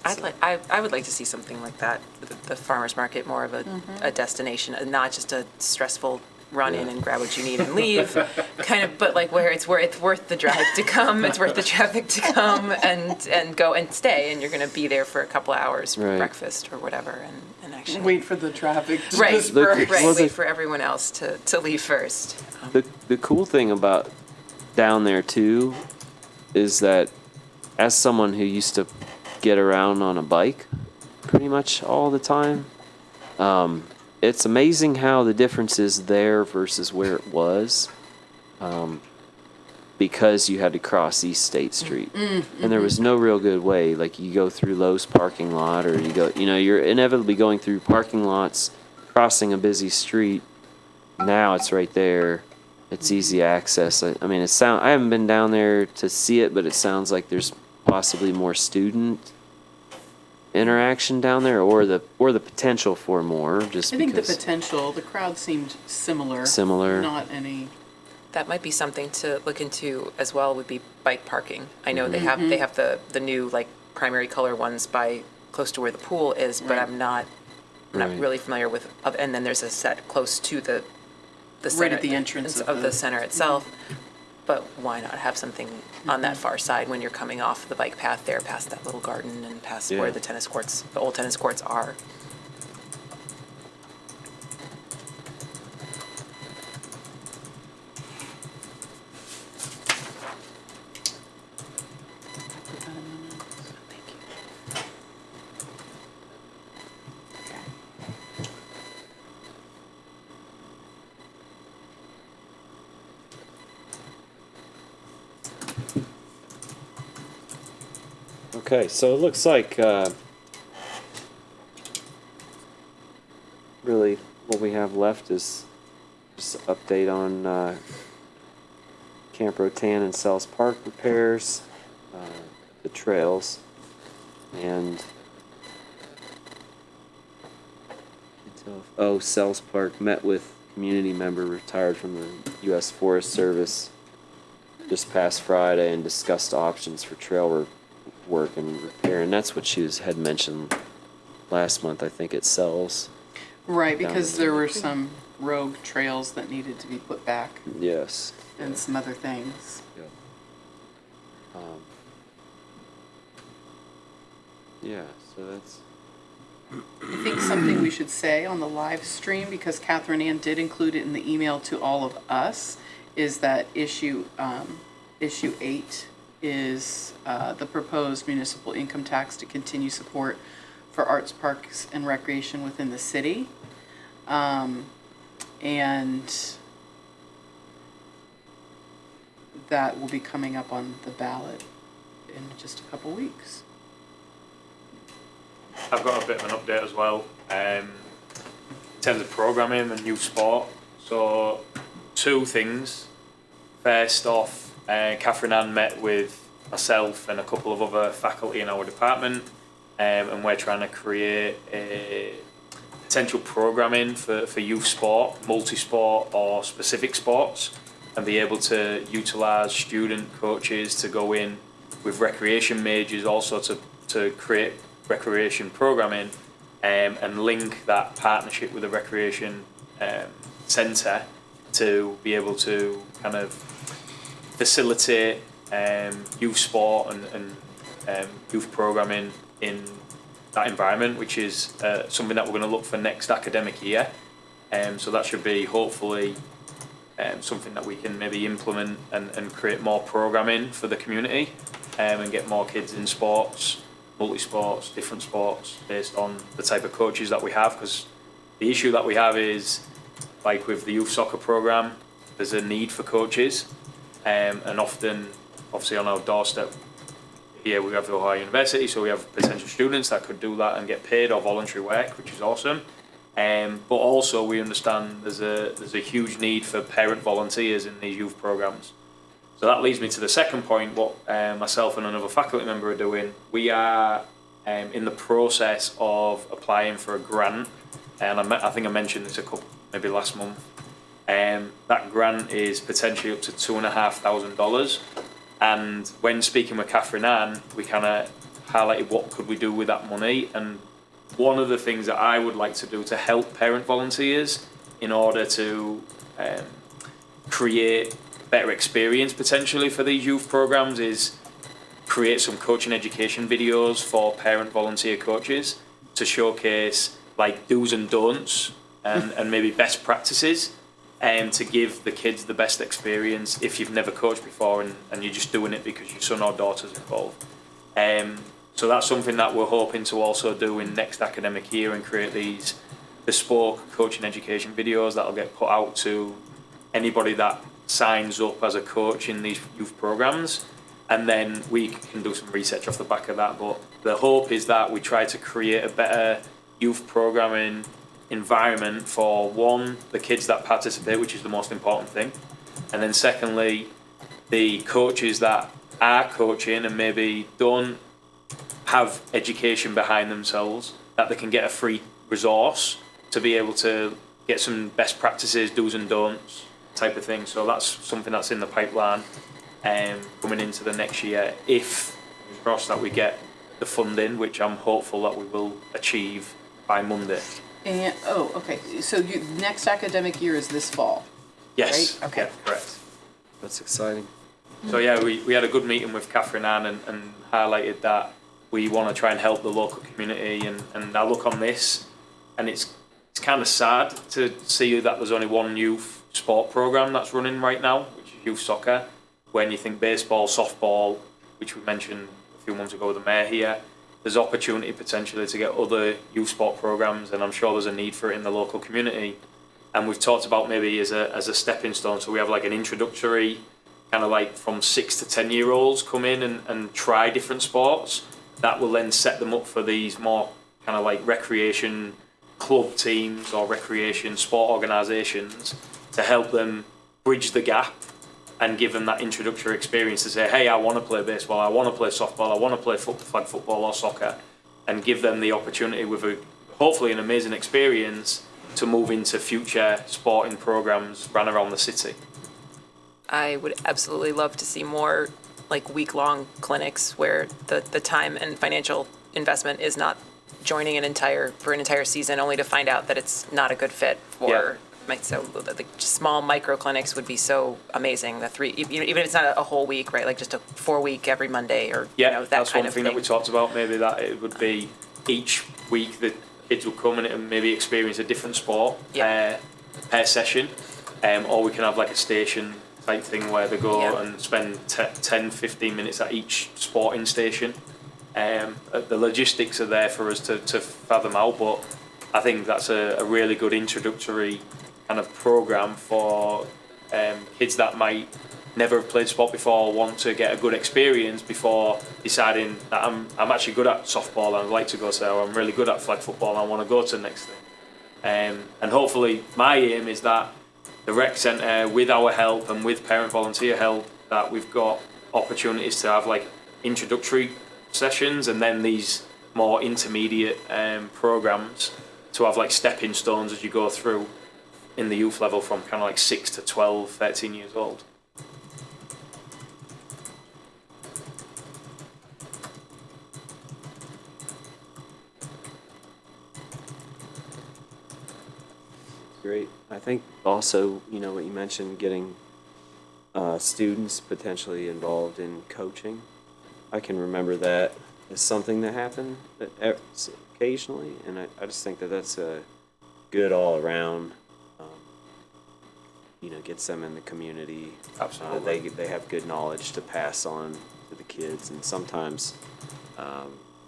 I would like to see something like that, the farmer's market, more of a destination, and not just a stressful run in and grab what you need and leave, kind of, but like where it's worth the drive to come, it's worth the traffic to come and go and stay, and you're going to be there for a couple of hours for Right. breakfast or whatever, and actually Wait for the traffic to right, disperse. right, Well, wait the- for everyone else to leave first. The cool thing about down there too is that as someone who used to get around on a bike pretty much all the time, it's amazing how the difference is there versus where it was, because you had to cross East State Street, and there was no real good way. Like you go through Lowe's parking lot, or you're inevitably going through parking lots, crossing a busy street. Now it's right there. It's easy access. I mean, I haven't been down there to see it, but it sounds like there's possibly more student interaction down there, or the potential for more. Just I think the because potential, the crowd seemed similar. Similar. Not any. That might be something to look into as well, would be bike parking. I know they have the new like primary color ones by close to where the pool is, but I'm not Right. really familiar with, and then there's a set close to the center, Right at the entrance of of the the- center itself. But why not have something on that far side when you're coming off the bike path there, past that little garden and past Yeah. where the old tennis courts are? Put that in the notes. Thank you. Okay, so it looks like really what we have left is just an update on Camp Rotan and Sells Park repairs, the trails, and Sells Park met with community member retired from the U.S. Forest Service this past Friday and discussed options for trail work and repair, and that's what had mentioned last month. I think it sells. Right, Down because in there the- were some rogue trails that needed to be put back Yes. and some other things. Yep. Yeah. So that's. I think something we should say on the live stream, because Catherine Ann did include it in the email to all of us, is that issue 8 is the proposed municipal income tax to continue support for arts, parks, and recreation within the city. And that will be coming up on the ballot in just a couple weeks. I've got a bit of an update as well, in terms of programming and youth sport. So, two things. First off, Catherine Ann met with myself and a couple of other faculty in our department, and we're trying to create a potential programming for youth sport, multi-sport or specific sports, and be able to utilise student coaches to go in with recreation majors also to create recreation programming, and link that partnership with the recreation centre to be able to kind of facilitate youth sport and youth programming in that environment, which is something that we're going to look for next academic year. So that should be hopefully something that we can maybe implement and create more programming for the community, and get more kids in sports, multi-sports, different sports, based on the type of coaches that we have. Because the issue that we have is, like with the youth soccer program, there's a need for coaches, and often, obviously on our doorstep here we have the Ohio University, so we have potential students that could do that and get paid or voluntary work, which is awesome. But also we understand there's a huge need for parent volunteers in these youth programs. So that leads me to the second point, what myself and another faculty member are doing. We are in the process of applying for a grant, and I think I mentioned this maybe last month. That grant is potentially up to $2,500. And when speaking with Catherine Ann, we kind of highlighted what could we do with that money. And one of the things that I would like to do to help parent volunteers in order to create better experience potentially for these youth programs is create some coaching education videos for parent volunteer coaches to showcase like do's and don'ts and maybe best practices and to give the kids the best experience if you've never coached before and you're just doing it because your son or daughter's involved. So that's something that we're hoping to also do in next academic year and create these bespoke coaching education videos that'll get put out to anybody that signs up as a coach in these youth programs. And then we can do some research off the back of that. But the hope is that we try to create a better youth programming environment for one, the kids that participate, which is the most important thing. And then secondly, the coaches that are coaching and maybe don't have education behind themselves, that they can get a free resource to be able to get some best practices, do's and don'ts type of thing. So that's something that's in the pipeline coming into the next year if cross that we get the funding, which I'm hopeful that we will achieve by Monday. And, oh, okay, so next academic year is this fall? Yes, Right? Okay. yeah, correct. That's exciting. So yeah, we had a good meeting with Catherine Ann and highlighted that we want to try and help the local community and I look on this and it's kind of sad to see that there's only one youth sport programme that's running right now, which is youth soccer, when you think baseball, softball, which we mentioned a few months ago with the mayor here, there's opportunity potentially to get other youth sport programmes and I'm sure there's a need for it in the local community. And we've talked about maybe as a stepping stone, so we have like an introductory kind of like from 6 to 10 year olds come in and try different sports that will then set them up for these more kind of like recreation club teams or recreation sport organisations to help them bridge the gap and give them that introductory experience to say, hey, I want to play baseball, I want to play softball, I want to play flag football or soccer, and give them the opportunity with hopefully an amazing experience to move into future sporting programmes ran around the city. I would absolutely love to see more like week-long clinics where the time and financial investment is not joining an entire season only to find out that it's not a good fit for. So the small micro clinics would be so amazing. The 3, even if it's not a whole week, right? Like just a 4-week every Monday or that that's kind one of thing that we talked about. Maybe that it would be each week the kids would come in and maybe experience a different sport per session, or we can have like a station type thing where they go and spend 10-15 minutes at each sporting station. The logistics are there for us to fathom out, but I think that's a really good introductory kind of program for kids that might never have played sport before, want to get a good experience before deciding that I'm actually good at softball and I'd like to go to, or I'm really good at flag football and I want to go to the next thing. And hopefully my aim is that the rec centre, with our help and with parent volunteer help, that we've got opportunities to have like introductory sessions and then these more intermediate programmes to have like stepping stones as you go through in the youth level from kind of like 6 to 12, 13 years old. Great. I think also, what you mentioned, getting students potentially involved in coaching. I can remember that as something that happened occasionally, and I just think that that's a good all around. Gets them in the community. Absolutely. They have good knowledge to pass on to the kids, and sometimes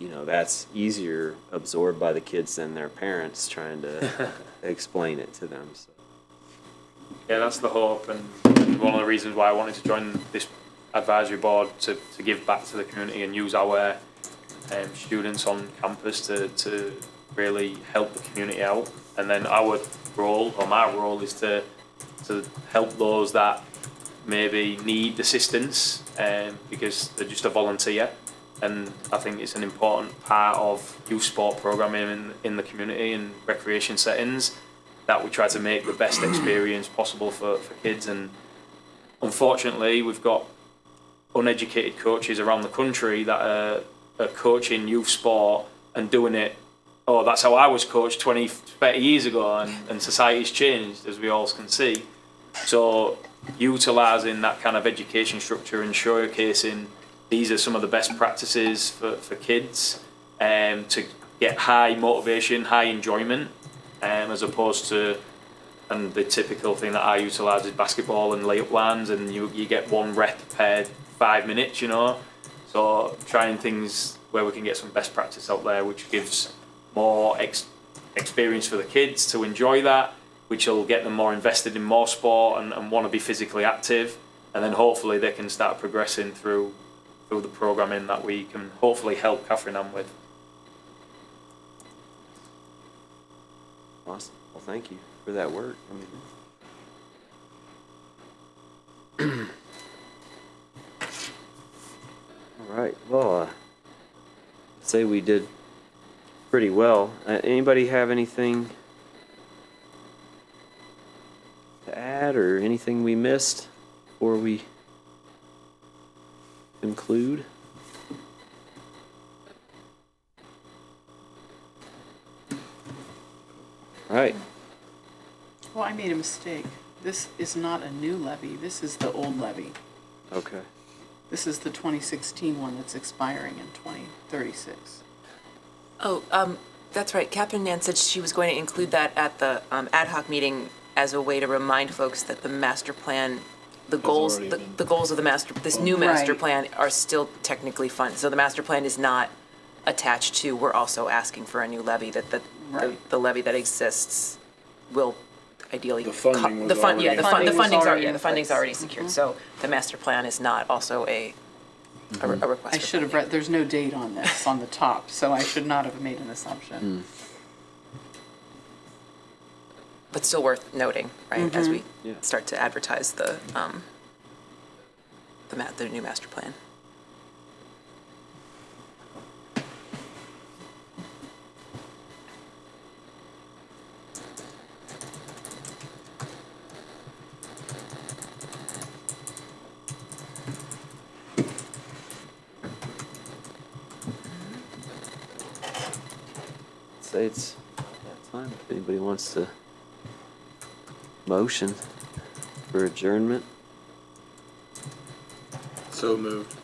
that's easier absorbed by the kids than their parents trying to explain it to them. So. Yeah, that's the hope, and one of the reasons why I wanted to join this advisory board to give back to the community and use our students on campus to really help the community out. And then our role, or my role, is to help those that maybe need assistance because they're just a volunteer. And I think it's an important part of youth sport programming in the community and recreation settings that we try to make the best experience possible for kids. And unfortunately, we've got uneducated coaches around the country that are coaching youth sport and doing it oh, that's how I was coached 20, 30 years ago, and society's changed, as we all can see. So utilising that kind of education structure and showcasing these are some of the best practices for kids to get high motivation, high enjoyment, as opposed to, and the typical thing that I utilise is basketball and layup lines, and you get one rep per 5 minutes, you know. So trying things where we can get some best practice out there, which gives more experience for the kids to enjoy that, which will get them more invested in more sport and want to be physically active, and then hopefully they can start progressing through the programming that we can hopefully help Catherine Ann with. Awesome. Well, thank you for that work. All right. Well, I'd say we did pretty well. Anybody have anything to add or anything we missed before we conclude? All right. Well, I made a mistake. This is not a new levy. This is the old levy. Okay. This is the 2016 one that's expiring in 2036. Oh, that's right. Catherine Ann said she was going to include that at the ad hoc meeting as a way to remind folks that the master plan, the goals, already been- the goals of the this new master Right. plan are still technically funded. So the master plan is not attached to, we're also asking for a new levy, that Right. the levy that exists will ideally. The funding was already Yeah, in the place. Funding was funding's already in the funding's place. already secured. So the master plan is not also a request. I for should have funding. read, there's no date on this on the top, so I should not have made an assumption. But still worth noting, right, as we Yeah. start to advertise the new master plan. Say it's time if anybody wants to motion for adjournment. So moved.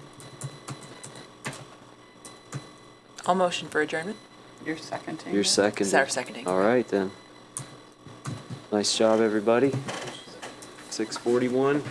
I'll motion for adjournment. You're seconding You're it? seconding. Sarah seconding. All right then. Nice job, everybody. 6:41.